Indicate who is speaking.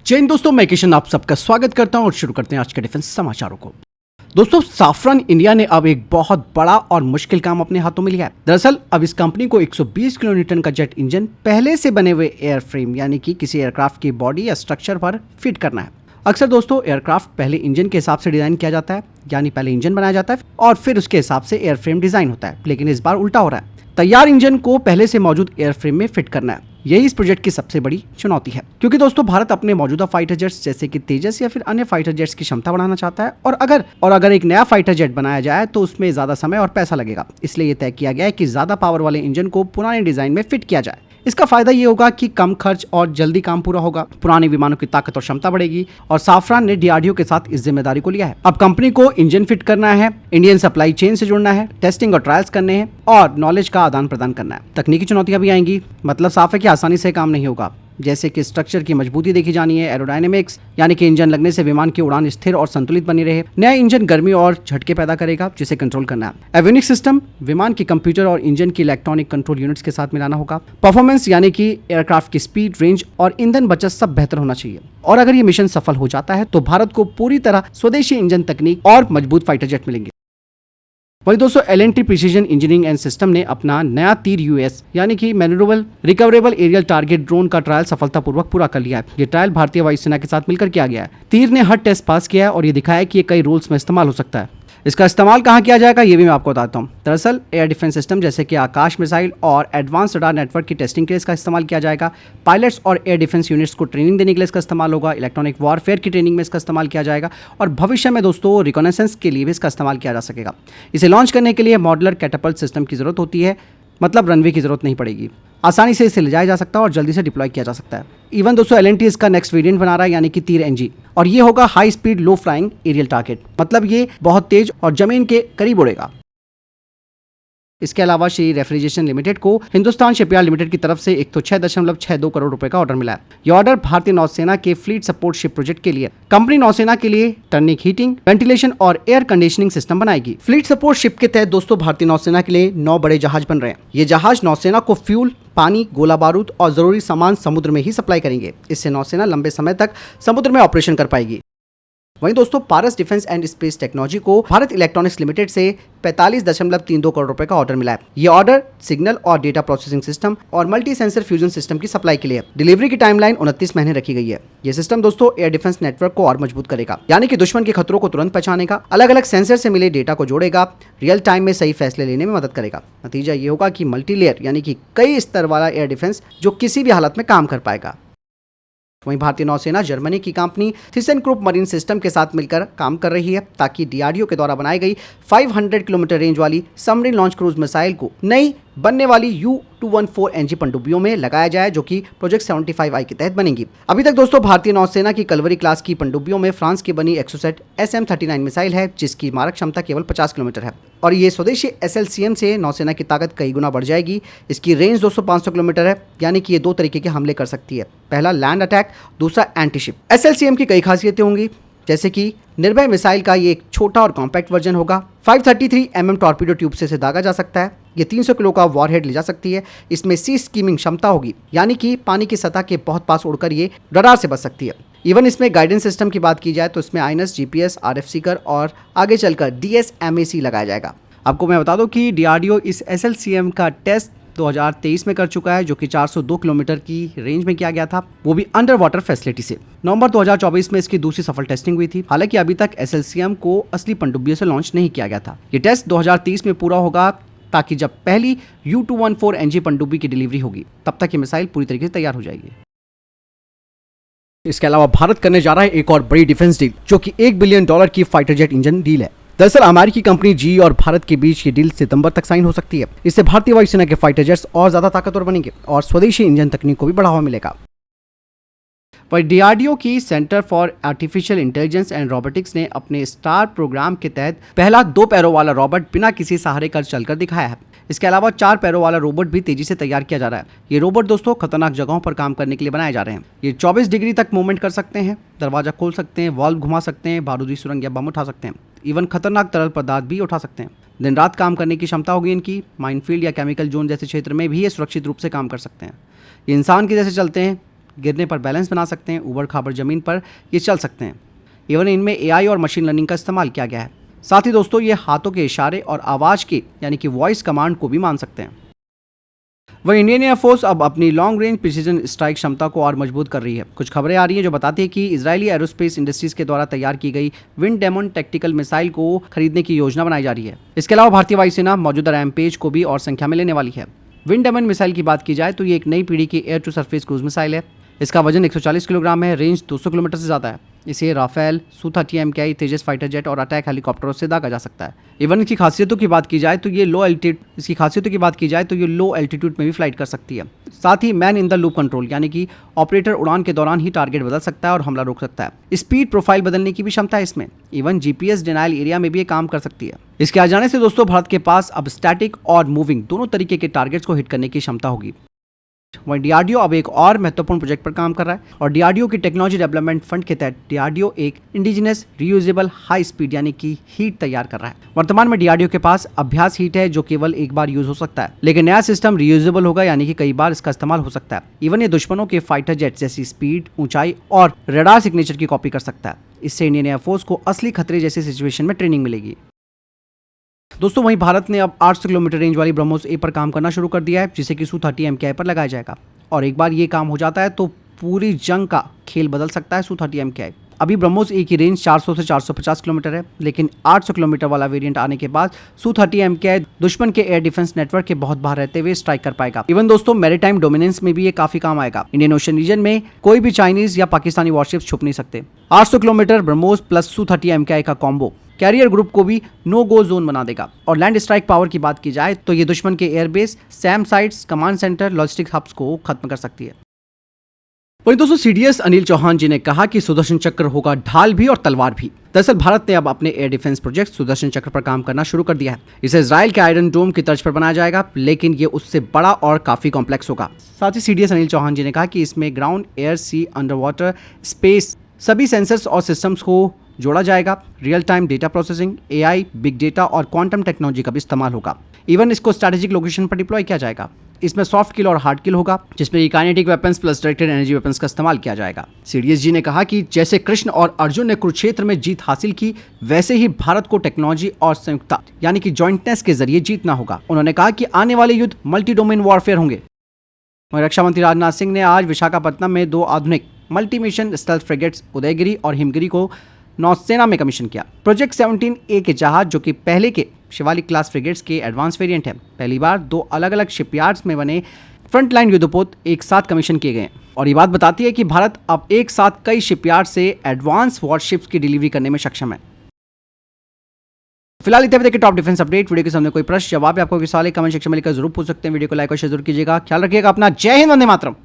Speaker 1: जय हिंद दोस्तों, मैं किशन आप सबका स्वागत करता हूं और शुरू करते हैं आज के डिफेंस समाचारों को। दोस्तों, साफरन इंडिया ने अब एक बहुत बड़ा और मुश्किल काम अपने हाथों में लिया है। दरअसल अब इस कंपनी को 120 किलो न्यूटन का जेट इंजन पहले से बने हुए एयरफ्रेम यानी कि किसी एयरक्राफ्ट की बॉडी या स्ट्रक्चर पर फिट करना है। अक्सर दोस्तों एयरक्राफ्ट पहले इंजन के हिसाब से डिजाइन किया जाता है, यानी पहले इंजन बनाया जाता है और फिर उसके हिसाब से एयरफ्रेम डिजाइन होता है। लेकिन इस बार उल्टा हो रहा है, तैयार इंजन को पहले से मौजूद एयरफ्रेम में फिट करना है। यही इस प्रोजेक्ट की सबसे बड़ी चुनौती है, क्योंकि दोस्तों भारत अपने मौजूदा फाइटर जेट्स जैसे कि तेजस या फिर अन्य फाइटर जेट्स की क्षमता बढ़ाना चाहता है और अगर एक नया फाइटर जेट बनाया जाए तो उसमें ज्यादा समय और पैसा लगेगा। इसलिए यह तय किया गया है कि ज्यादा पावर वाले इंजन को पुराने डिजाइन में फिट किया जाए। इसका फायदा ये होगा कि कम खर्च और जल्दी काम पूरा होगा, पुराने विमानों की ताकत और क्षमता बढ़ेगी और साफरान ने डीआरडीओ के साथ इस जिम्मेदारी को लिया है। अब कंपनी को इंजन फिट करना है, इंडियन सप्लाई चेन से जुड़ना है, टेस्टिंग और ट्रायल्स करने हैं और नॉलेज का आदान प्रदान करना है। तकनीकी चुनौतियां भी आएंगी, मतलब साफ है कि आसानी से काम नहीं होगा। जैसे कि स्ट्रक्चर की मजबूती देखी जानी है, एरोडायनेमिक्स यानी कि इंजन लगने से विमान की उड़ान स्थिर और संतुलित बनी रहे। नया इंजन गर्मी और झटके पैदा करेगा जिसे कंट्रोल करना है। एवियोनिक्स सिस्टम विमान की कंप्यूटर और इंजन की इलेक्ट्रॉनिक कंट्रोल यूनिट्स के साथ मिलाना होगा। परफॉर्मेंस यानी कि एयरक्राफ्ट की स्पीड, रेंज और ईंधन बचत सब बेहतर होना चाहिए। और अगर ये मिशन सफल हो जाता है तो भारत को पूरी तरह स्वदेशी इंजन तकनीक और मजबूत फाइटर जेट मिलेंगे। वही दोस्तों L&T precision engineering and system ने अपना नया तीर यूएस यानी कि मैन्यूरेबल रिकवरेबल एरियल टारगेट ड्रोन का ट्रायल सफलतापूर्वक पूरा कर लिया है। ये ट्रायल भारतीय वायुसेना के साथ मिलकर किया गया है। तीर ने हर टेस्ट पास किया है और ये दिखाया है कि ये कई रोल्स में इस्तेमाल हो सकता है। इसका इस्तेमाल कहाँ किया जाएगा ये भी मैं आपको बताता हूँ। दरअसल एयर डिफेंस सिस्टम जैसे कि आकाश मिसाइल और एडवांस रडार नेटवर्क की टेस्टिंग के लिए इसका इस्तेमाल किया जाएगा। पायलट्स और एयर डिफेंस यूनिट्स को ट्रेनिंग देने के लिए इसका इस्तेमाल होगा। इलेक्ट्रॉनिक वॉरफेयर की ट्रेनिंग में इसका इस्तेमाल किया जाएगा और भविष्य में दोस्तों रिकॉनेसेंस के लिए भी इसका इस्तेमाल किया जा सकेगा। इसे लॉन्च करने के लिए मॉडुलर कैटापल्ट सिस्टम की जरूरत होती है, मतलब रनवे की जरूरत नहीं पड़ेगी। आसानी से इसे ले जाया जा सकता है और जल्दी से डिप्लॉय किया जा सकता है। इवन दोस्तों L&T इसका नेक्स्ट वेरिएंट बना रहा है यानी कि तीर NG, और ये होगा हाई स्पीड लो फ्लाइंग एरियल टारगेट, मतलब ये बहुत तेज और जमीन के करीब उड़ेगा। इसके अलावा श्री रेफ्रिजरेशन लिमिटेड को हिंदुस्तान शिपयार्ड लिमिटेड की तरफ से 106.62 करोड़ रुपए का ऑर्डर मिला है। यह ऑर्डर भारतीय नौसेना के फ्लीट सपोर्ट शिप प्रोजेक्ट के लिए कंपनी नौसेना के लिए टर्निक हीटिंग, वेंटिलेशन और एयर कंडीशनिंग सिस्टम बनाएगी। फ्लीट सपोर्ट शिप के तहत दोस्तों भारतीय नौसेना के लिए 9 बड़े जहाज बन रहे हैं। ये जहाज नौसेना को फ्यूल, पानी, गोला बारूद और जरूरी सामान समुद्र में ही सप्लाई करेंगे। इससे नौसेना लंबे समय तक समुद्र में ऑपरेशन कर पाएगी। वहीं दोस्तों पारस डिफेंस एंड स्पेस टेक्नोलॉजी को भारत इलेक्ट्रॉनिक्स लिमिटेड से 45.32 करोड़ रुपए का ऑर्डर मिला है। ये ऑर्डर सिग्नल और डेटा प्रोसेसिंग सिस्टम और मल्टी सेंसर फ्यूजन सिस्टम की सप्लाई के लिए। डिलीवरी की टाइमलाइन 29 महीने रखी गई है। ये सिस्टम दोस्तों एयर डिफेंस नेटवर्क को और मजबूत करेगा, यानी कि दुश्मन के खतरों को तुरंत पहचानेगा, अलग अलग सेंसर से मिले डेटा को जोड़ेगा, रियल टाइम में सही फैसले लेने में मदद करेगा। नतीजा ये होगा कि मल्टी लेयर यानी कि कई स्तर वाला एयर डिफेंस जो किसी भी हालत में काम कर पाएगा। वहीं भारतीय नौसेना जर्मनी की कंपनी थीसेनक्रूप मरीन सिस्टम के साथ मिलकर काम कर रही है ताकि डीआरडीओ के द्वारा बनाई गई 500 किलोमीटर रेंज वाली सबमरीन लॉन्च क्रूज मिसाइल को नई बनने वाली U214 NG पनडुब्बियों में लगाया जाए, जो कि प्रोजेक्ट 75I के तहत बनेंगी। अभी तक दोस्तों भारतीय नौसेना की कलवरी क्लास की पनडुब्बियों में फ्रांस की बनी एक्सोसेट SM-39 मिसाइल है, जिसकी मारक क्षमता केवल 50 किलोमीटर है और ये स्वदेशी SLCM से नौसेना की ताकत कई गुना बढ़ जाएगी। इसकी रेंज 200-500 किलोमीटर है, यानी कि ये 2 तरीके के हमले कर सकती है। पहला लैंड अटैक, दूसरा एंटी शिप। SLCM की कई खासियतें होंगी, जैसे कि निर्भय मिसाइल का ये एक छोटा और कॉम्पैक्ट वर्जन होगा। 533 mm टॉर्पीडो ट्यूब से इसे दागा जा सकता है। ये 300 किलो का वॉरहेड ले जा सकती है। इसमें सी स्कीमिंग क्षमता होगी, यानी कि पानी की सतह के बहुत पास उड़कर ये रडार से बच सकती है। इवन इसमें गाइडेंस सिस्टम की बात की जाए तो इसमें INS, GPS, RF सीकर और आगे चलकर DSMAC लगाया जाएगा। आपको मैं बता दूं कि DRDO इस SLCM का टेस्ट 2023 में कर चुका है, जो कि 402 किलोमीटर की रेंज में किया गया था, वो भी अंडर वाटर फैसिलिटी से। नवंबर 2024 में इसकी दूसरी सफल टेस्टिंग हुई थी। हालांकि अभी तक SLCM को असली पनडुब्बियों से लॉन्च नहीं किया गया था। ये टेस्ट 2030 में पूरा होगा ताकि जब पहली U214 NG पनडुब्बी की डिलीवरी होगी तब तक ये मिसाइल पूरी तरीके से तैयार हो जाएगी। इसके अलावा भारत करने जा रहा है एक और बड़ी डिफेंस डील, जो कि $1 बिलियन की फाइटर जेट इंजन डील है। दरअसल अमेरिकी कंपनी GE और भारत के बीच ये डील सितंबर तक साइन हो सकती है। इससे भारतीय वायुसेना के फाइटर जेट्स और ज्यादा ताकतवर बनेंगे और स्वदेशी इंजन तकनीक को भी बढ़ावा मिलेगा। वही DRDO की centre for artificial intelligence and robotics ने अपने स्टार प्रोग्राम के तहत पहला 2 पैरों वाला रोबोट बिना किसी सहारे का चलकर दिखाया है। इसके अलावा 4 पैरों वाला रोबोट भी तेजी से तैयार किया जा रहा है। ये रोबोट दोस्तों खतरनाक जगहों पर काम करने के लिए बनाए जा रहे हैं। ये 24 डिग्री तक मूवमेंट कर सकते हैं, दरवाजा खोल सकते हैं, वॉल्व घुमा सकते हैं, बारूदी सुरंग या बम उठा सकते हैं, इवन खतरनाक तरल पदार्थ भी उठा सकते हैं। दिन रात काम करने की क्षमता होगी इनकी। माइनफील्ड या केमिकल जोन जैसे क्षेत्र में भी ये सुरक्षित रूप से काम कर सकते हैं। ये इंसान के जैसे चलते हैं, गिरने पर बैलेंस बना सकते हैं, ऊबड़ खाबड़ जमीन पर ये चल सकते हैं। इवन इनमें AI और मशीन लर्निंग का इस्तेमाल किया गया है। साथ ही दोस्तों ये हाथों के इशारे और आवाज़ के यानी कि वॉइस कमांड को भी मान सकते हैं। वह इंडियन एयरफोर्स अब अपनी लॉन्ग रेंज प्रिसीजन स्ट्राइक क्षमता को और मजबूत कर रही है। कुछ खबरें आ रही हैं जो बताती है कि इजरायली एरोस्पेस इंडस्ट्रीज के द्वारा तैयार की गई विंड डेमन टैक्टिकल मिसाइल को खरीदने की योजना बनाई जा रही है। इसके अलावा भारतीय वायुसेना मौजूदा रैमपेज को भी और संख्या में लेने वाली है। विंड डेमन मिसाइल की बात की जाए तो ये एक नई पीढ़ी की air to surface cruise missile है। इसका वजन 140 किलोग्राम है, रेंज 200 किलोमीटर से ज़्यादा है। इसे राफेल, Su-30 MKI, तेजस फाइटर जेट और अटैक हेलीकॉप्टरों से दागा जा सकता है। इवन इसकी खासियतों की बात की जाए तो ये लो एल्टीट्यूड में भी फ्लाइट कर सकती है। साथ ही man in the loop control यानी कि ऑपरेटर उड़ान के दौरान ही टारगेट बदल सकता है और हमला रोक सकता है। स्पीड प्रोफाइल बदलने की भी क्षमता है इसमें। इवन GPS डिनाइल एरिया में भी ये काम कर सकती है। इसके आ जाने से दोस्तों भारत के पास अब स्टैटिक और मूविंग दोनों तरीके के टारगेट्स को हिट करने की क्षमता होगी। वहीं DRDO अब एक और महत्वपूर्ण प्रोजेक्ट पर काम कर रहा है और DRDO की टेक्नोलॉजी डेवलपमेंट फंड के तहत DRDO एक इंडिजिनस रीयूजेबल हाई स्पीड यानी कि हीट तैयार कर रहा है। वर्तमान में DRDO के पास अभ्यास हीट है जो केवल एक बार यूज हो सकता है, लेकिन नया सिस्टम रीयूजेबल होगा यानी कि कई बार इसका इस्तेमाल हो सकता है। इवन ये दुश्मनों के फाइटर जेट जैसी स्पीड, ऊंचाई और रडार सिग्नेचर की कॉपी कर सकता है। इससे इंडियन एयरफोर्स को असली खतरे जैसी सिचुएशन में ट्रेनिंग मिलेगी। दोस्तों वहीं भारत ने अब 800 किलोमीटर रेंज वाली ब्रह्मोस A पर काम करना शुरू कर दिया है, जिसे कि Su-30 MKI पर लगाया जाएगा। और एक बार ये काम हो जाता है तो पूरी जंग का खेल बदल सकता है Su-30 MKI। अभी ब्रह्मोस A की रेंज 400 से 450 किलोमीटर है, लेकिन 800 किलोमीटर वाला वेरिएंट आने के बाद Su-30 MKI दुश्मन के एयर डिफेंस नेटवर्क के बहुत बाहर रहते हुए स्ट्राइक कर पाएगा। इवन दोस्तों मैरीटाइम डोमिनेंस में भी ये काफी काम आएगा। इंडियन ओशन रीजन में कोई भी चाइनीज या पाकिस्तानी वॉरशिप्स छुप नहीं सकते। 800 kilometre BrahMos plus Su-30 MKI का कॉम्बो कैरियर ग्रुप को भी नो गो जोन बना देगा। और लैंड स्ट्राइक पावर की बात की जाए तो ये दुश्मन के airbase, SAM sites, command center, logistic hubs को खत्म कर सकती है। वहीं दोस्तों CDS अनिल चौहान जी ने कहा कि सुदर्शन चक्र होगा ढाल भी और तलवार भी। दरअसल भारत ने अब अपने एयर डिफेंस प्रोजेक्ट सुदर्शन चक्र पर काम करना शुरू कर दिया है। इसे इजराइल के आयरन डोम की तर्ज पर बनाया जाएगा, लेकिन ये उससे बड़ा और काफी कॉम्प्लेक्स होगा। साथ ही CDS अनिल चौहान जी ने कहा कि इसमें ग्राउंड, एयर, सी, अंडर वाटर, स्पेस सभी सेंसर्स और सिस्टम्स को जोड़ा जाएगा। Real time data processing, AI, big data और क्वांटम टेक्नोलॉजी का भी इस्तेमाल होगा। इवन इसको स्ट्रैटेजिक लोकेशन पर डिप्लॉय किया जाएगा। इसमें सॉफ्ट किल और हार्ड किल होगा, जिसमें kinetic weapons plus directed energy weapons का इस्तेमाल किया जाएगा। CDS जी ने कहा कि जैसे कृष्ण और अर्जुन ने कुरुक्षेत्र में जीत हासिल की, वैसे ही भारत को टेक्नोलॉजी और संयुक्तता यानी कि जॉइंटनेस के जरिए जीतना होगा। उन्होंने कहा कि आने वाले युद्ध मल्टी डोमेन वॉरफेयर होंगे। रक्षा मंत्री राजनाथ सिंह ने आज विशाखापट्टनम में 2 आधुनिक multi mission stealth frigates Udaygiri और हिमगिरी को नौसेना में कमीशन किया। प्रोजेक्ट 17A के जहाज, जो कि पहले के शिवालिक क्लास फ्रिगेट्स के एडवांस वेरिएंट है, पहली बार 2 अलग अलग शिपयार्ड्स में बने फ्रंटलाइन युद्धपोत एक साथ कमीशन किए गए। और ये बात बताती है कि भारत अब एक साथ कई शिपयार्ड से एडवांस वॉरशिप्स की डिलीवरी करने में सक्षम है। फिलहाल इतने के टॉप डिफेंस अपडेट। वीडियो के सामने कोई प्रश्न जवाब या आपको कोई सवाल कमेंट सेक्शन में लिखकर जरूर पूछ सकते हैं। वीडियो को लाइक और शेयर जरूर कीजिएगा। ख्याल रखिएगा अपना। जय हिंद, वंदे मातरम।